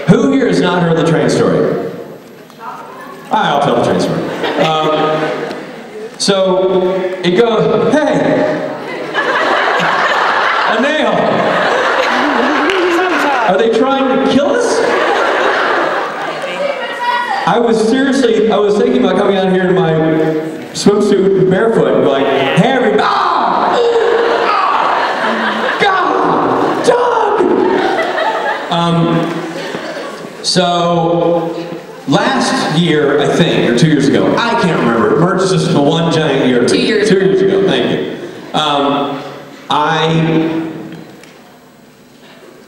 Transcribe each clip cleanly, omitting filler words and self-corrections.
Who here has not heard the train story? I'll tell the train story. So it goes, hey, a nail. Are they trying to kill us? I was thinking about coming out here in my swimsuit barefoot and like, hey, everybody, God, Doug! So, last year, I think, or 2 years ago, I can't remember, it merged just into one giant year. 2 years. 2 years ago, thank you. I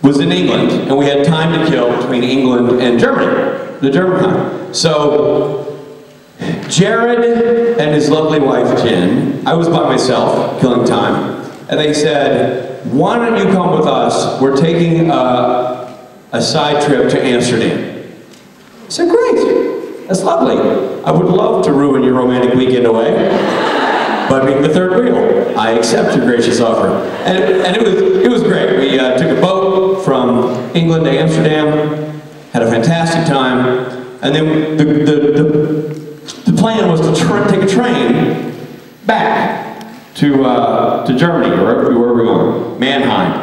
was in England, and we had time to kill between England and Germany, the German time. So, Jared and his lovely wife, Jen, I was by myself, killing time, and they said, why don't you come with us? We're taking a side trip to Amsterdam. I said, great, that's lovely. I would love to ruin your romantic weekend away by being the third wheel. I accept your gracious offer. And it was great. We took a boat from England to Amsterdam, had a fantastic time, and then the plan was to take a train back to Germany, or where were we going? Mannheim.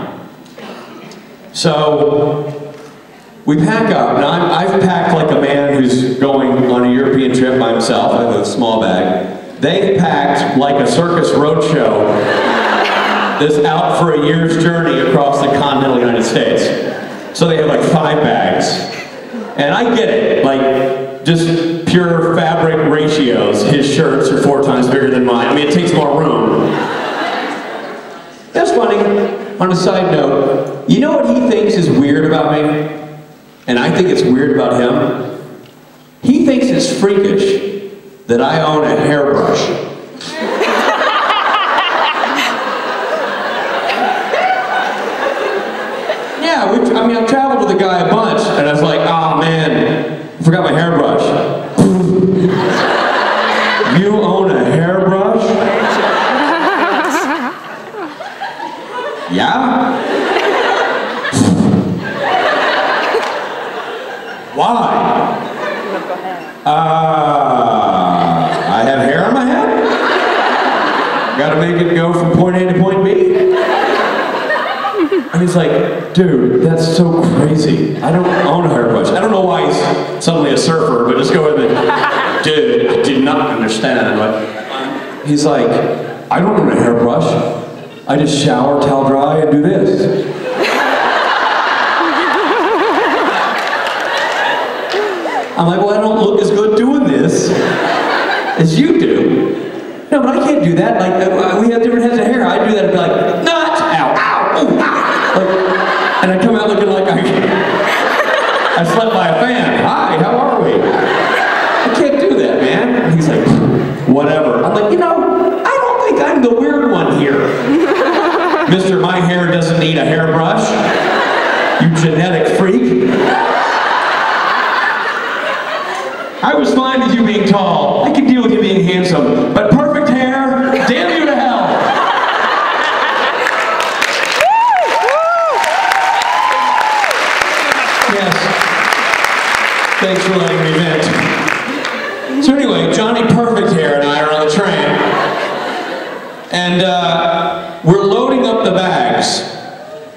So we pack up. Now I've packed like a man who's going on a European trip by himself. I have a small bag. They've packed like a circus roadshow that's out for a year's journey across the continental United States. So they have like 5 bags. And I get it, like just pure fabric ratios. His shirts are 4 times bigger than mine. I mean, it takes more room. That's funny. On a side note, you know what he thinks is weird about me? And I think it's weird about him? He thinks it's freakish that I own a hairbrush. Yeah, I've traveled with a guy a bunch, and I was like, oh man, I forgot my hairbrush. You own a hairbrush? Yeah? Why? I have hair on my head? Gotta make it go from point A to point B? And he's like, dude, that's so crazy. I don't own a hairbrush. I don't know why he's suddenly a surfer, but just go with it. Dude, I did not understand. But he's like, I don't own a hairbrush. I just shower, towel dry, and do this. I'm like, well, I don't look as good doing this as you do. No, but I can't do that. Like, we have different heads of hair. I do that and be like, nuts, ow, ow, ooh, ow. Like, and I come out looking like I slept by a fan. Hi, how are we? I can't do that, man. And he's like, whatever. I'm like, you know, I don't think I'm the weird one here. Mister, my hair doesn't need a hairbrush. You genetic freak. I was fine with you being tall. I can deal with you being handsome. But perfect hair, damn you to hell. Yes. Thanks for letting me vent. So anyway, Johnny Perfect Hair and I are on the train. And we're loading up the bags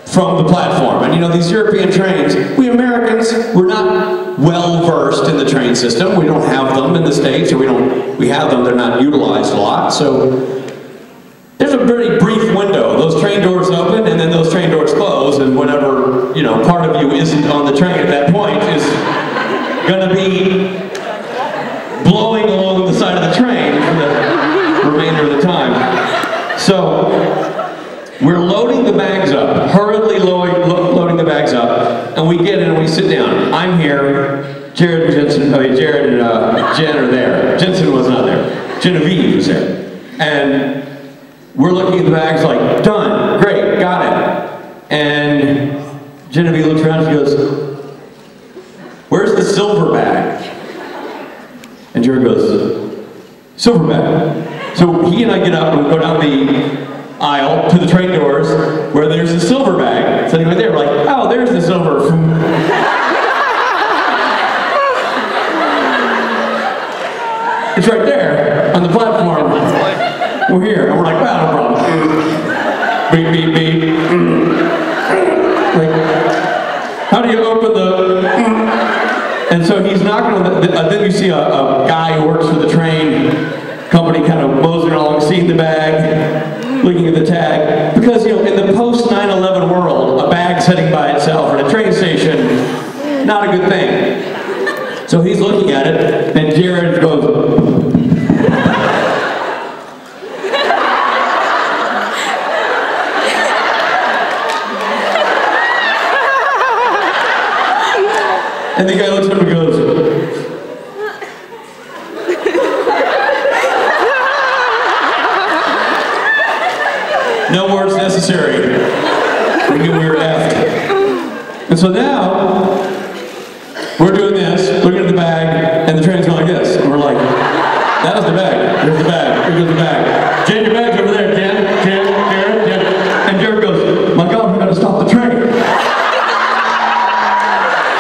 from the platform. And you know, these European trains, we Americans, we're not well versed in the train system. We don't have them in the States, or we have them, they're not utilized a lot. So there's a very brief window. Those train doors open and then those train doors close, and whatever, you know, part of you isn't on the train at that point is gonna be blowing along the side of the train for the remainder of the time. So we're loading the bags up, hurriedly loading the bags up, and we get in and we sit down. I'm here, Jared and Jen are there. Jensen was not there. Genevieve was there. And we're looking at the bags like, done, great, got it. And Genevieve looks around and she goes, where's the silver bag? And Jared goes, silver bag. So he and I get up and we go down the aisle to the train doors where there's a silver bag sitting right there. We're like, oh, there's the silver. Like, how do you open the... And so he's knocking on the... then you see a guy who works for the train company kind of moseying along, seeing the bag, looking at the tag. Because, you know, in the post-9/11 world, a bag sitting by itself at a train station, not a good thing. So he's looking at it, and Jared goes... And the guy looks at him and goes, no words necessary. We knew we were effed. And so now, we're doing this, looking at the bag, and the train's going like this. And we're like, that was the bag. Here's the bag. Here goes the bag. Jen, your bag's over there. Jen. And Jared goes, my God, we gotta stop the train.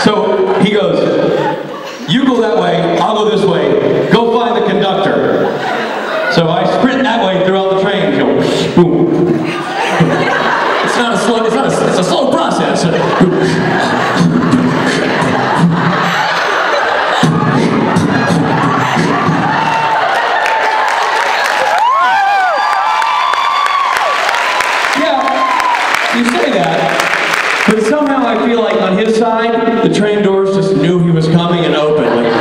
So he goes, you go that way, I'll go this way, go find the conductor. So I sprint that way throughout the train, go, boom. It's a slow process. Yeah, you say that. But somehow I feel like on his side, the train doors just knew he was coming and opened. Like,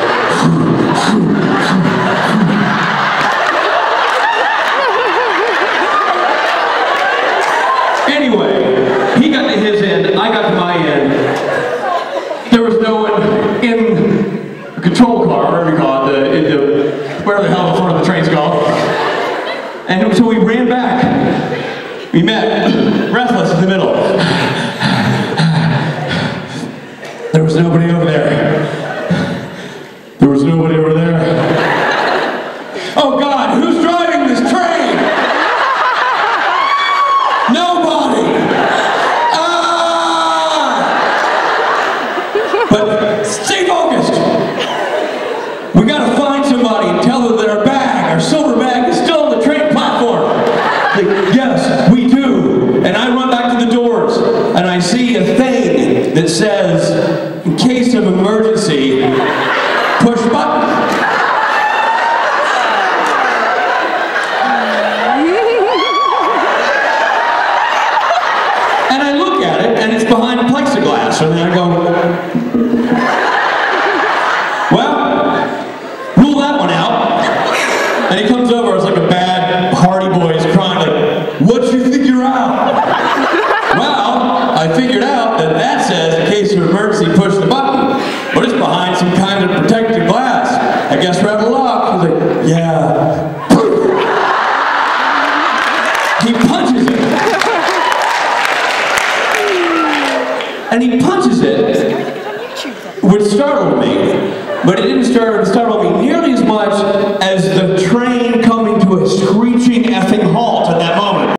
anyway, he got to his end, I got to my end. There was no one in the control car, whatever you call it, where the hell the front of the train's called. And so we ran back. We met, breathless in the middle. There was nobody over there. There was nobody over there. Oh God, who's driving this train? Nobody! But stay focused. We gotta find somebody and tell them that our bag, our silver bag, is still on the train platform. Like, yes, we do. And I run back to the doors and I see a thing that says, in case of emergency, push button. And I look at it, and it's behind plexiglass, and then I go, well, rule that one out. And he comes over, it's like a bad Hardy Boys crying, like, what you figure out? Well, I figured out that that says, in case of emergency, push the button. But it's behind some kind of protective glass. I guess we're out of luck. He's like, yeah. He punches it. And he punches it, which startled me. But it didn't startle me nearly as much as the train coming to a screeching effing halt.